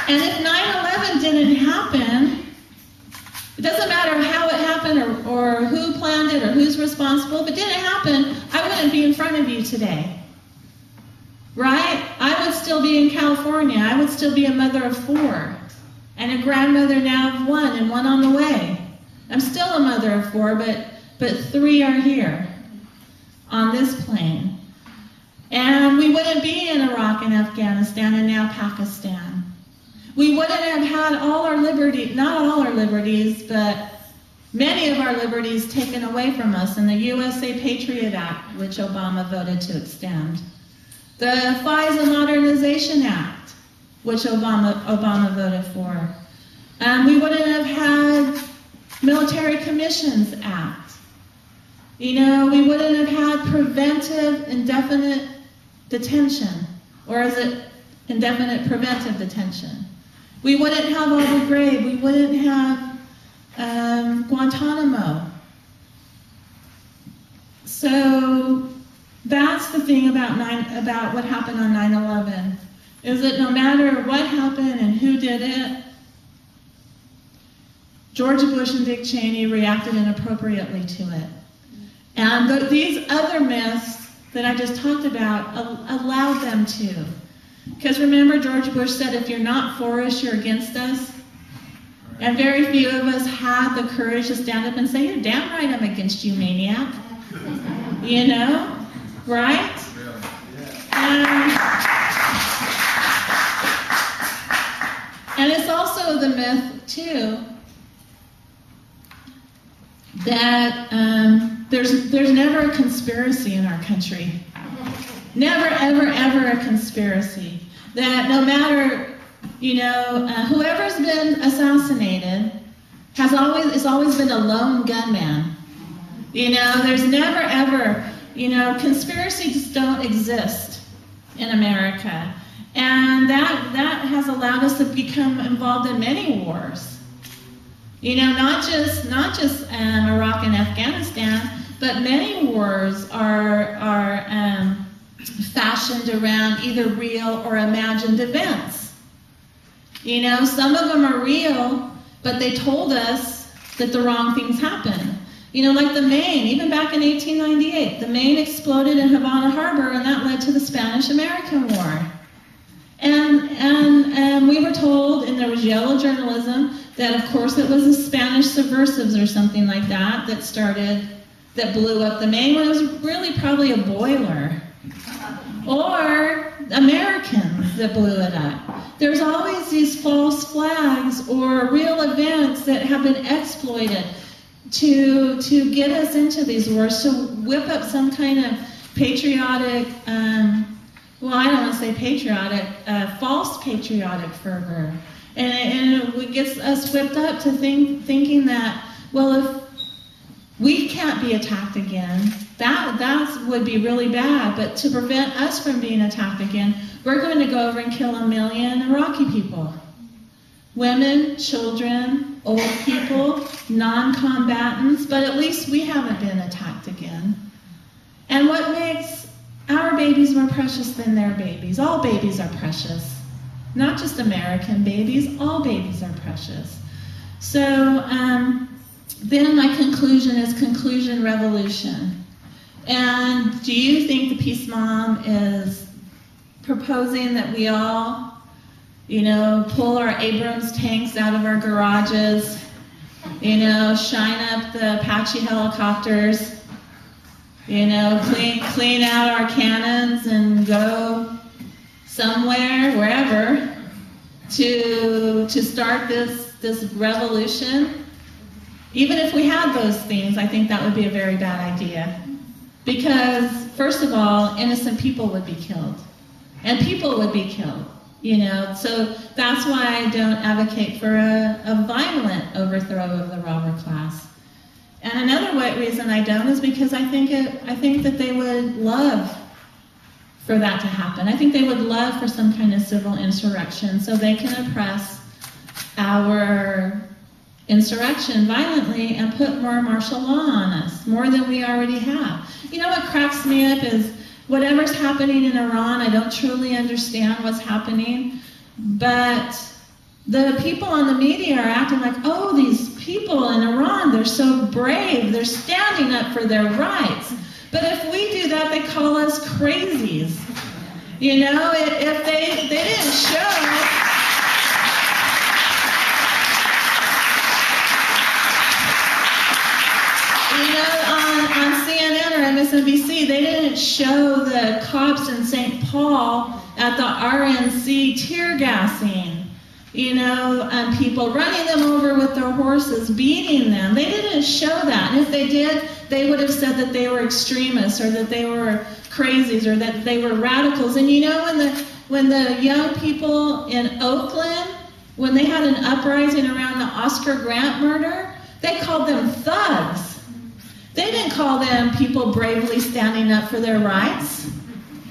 And if 9/11 didn't happen, it doesn't matter how it happened or who planned it or who's responsible. If it didn't happen, I wouldn't be in front of you today. Right? I would still be in California. I would still be a mother of 4 and a grandmother now of 1 and 1 on the way. I'm still a mother of 4, but 3 are here on this plane. And we wouldn't be in Iraq and Afghanistan and now Pakistan. We wouldn't have had all our liberty, not all our liberties, but many of our liberties taken away from us in the USA Patriot Act, which Obama voted to extend. The FISA Modernization Act, which Obama voted for. We wouldn't have had Military Commissions Act. You know, we wouldn't have had preventive indefinite detention, or is it indefinite preventive detention? We wouldn't have Abu Ghraib. We wouldn't have Guantanamo. So that's the thing about what happened on 9/11, is that no matter what happened and who did it, George Bush and Dick Cheney reacted inappropriately to it. And these other myths that I just talked about allowed them to. Because remember, George Bush said, if you're not for us, you're against us. And very few of us had the courage to stand up and say, you're damn right I'm against you, maniac. You know? Right? And it's also the myth, too, that there's never a conspiracy in our country. Never, ever, ever a conspiracy. That no matter, you know, whoever's been assassinated has always been a lone gunman. You know, there's never, ever, you know, conspiracies don't exist in America. And that has allowed us to become involved in many wars. You know, not just Iraq and Afghanistan, but many wars are fashioned around either real or imagined events. You know, some of them are real, but they told us that the wrong things happened. You know, like the Maine, even back in 1898, the Maine exploded in Havana Harbor, and that led to the Spanish-American War. And we were told, and there was yellow journalism, that of course it was the Spanish subversives or something like that that blew up the Maine, when it was really probably a boiler. Or Americans that blew it up. There's always these false flags or real events that have been exploited to get us into these wars, to whip up some kind of patriotic, well, I don't want to say patriotic, false patriotic fervor. And it gets us whipped up to thinking that, well, if we can't be attacked again, that would be really bad. But to prevent us from being attacked again, we're going to go over and kill 1 million Iraqi people. Women, children, old people, non-combatants, but at least we haven't been attacked again. And what makes our babies more precious than their babies? All babies are precious. Not just American babies, all babies are precious. So then my conclusion is conclusion revolution. And do you think the Peace Mom is proposing that we all, you know, pull our Abrams tanks out of our garages, you know, shine up the Apache helicopters, you know, clean out our cannons and go somewhere, wherever, to start this revolution? Even if we had those things, I think that would be a very bad idea. Because, first of all, innocent people would be killed. And people would be killed, you know. So that's why I don't advocate for a violent overthrow of the robber class. And another reason I don't is because I think that they would love for that to happen. I think they would love for some kind of civil insurrection so they can oppress our insurrection violently and put more martial law on us, more than we already have. You know what cracks me up is whatever's happening in Iran, I don't truly understand what's happening, but the people on the media are acting like, oh, these people in Iran, they're so brave, they're standing up for their rights. But if we do that, they call us crazies. You know, if they didn't show... You know, on CNN or MSNBC, they didn't show the cops in St. Paul at the RNC tear gassing, you know, and people running them over with their horses, beating them. They didn't show that. And if they did, they would have said that they were extremists or that they were crazies or that they were radicals. And you know, when the young people in Oakland, when they had an uprising around the Oscar Grant murder, they called them thugs. They didn't call them people bravely standing up for their rights,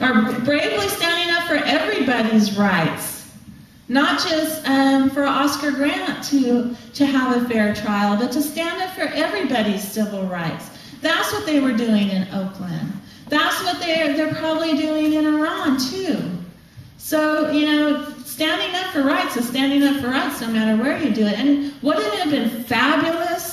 or bravely standing up for everybody's rights, not just for Oscar Grant to have a fair trial, but to stand up for everybody's civil rights. That's what they were doing in Oakland. That's what they're probably doing in Iran too. So, you know, standing up for rights is standing up for rights no matter where you do it. And wouldn't it have been fabulous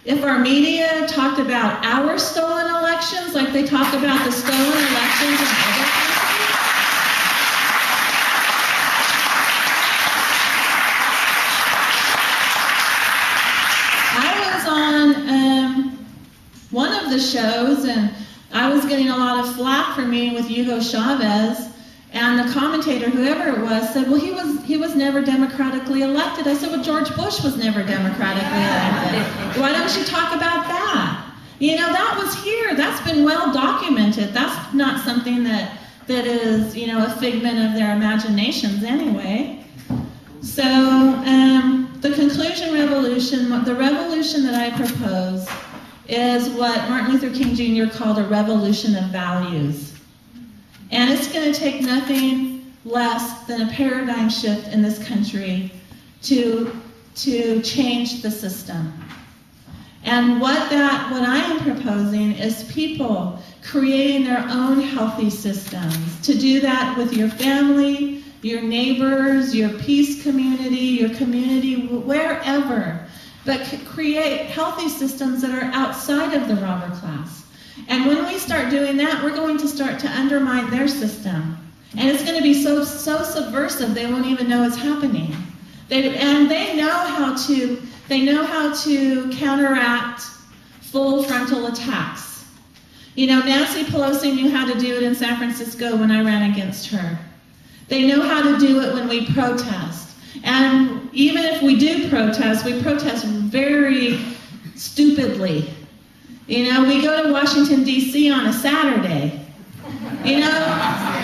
if our media talked about our stolen elections like they talk about the stolen elections in other countries? I was on one of the shows, and I was getting a lot of flack for meeting with Hugo Chavez, and the commentator, whoever it was, said, well, he was never democratically elected. I said, well, George Bush was never democratically elected. Why don't you talk about that? You know, that was here. That's been well documented. That's not something that is, you know, a figment of their imaginations anyway. So the conclusion revolution, the revolution that I propose is what Martin Luther King Jr. called a revolution of values. And it's going to take nothing less than a paradigm shift in this country to change the system. And what I am proposing is people creating their own healthy systems. To do that with your family, your neighbors, your peace community, your community, wherever. But create healthy systems that are outside of the robber class. And when we start doing that, we're going to start to undermine their system. And it's going to be so subversive they won't even know it's happening. They know how to counteract full frontal attacks. You know, Nancy Pelosi knew how to do it in San Francisco when I ran against her. They know how to do it when we protest. And even if we do protest, we protest very stupidly. You know, we go to Washington, D.C. on a Saturday. You know,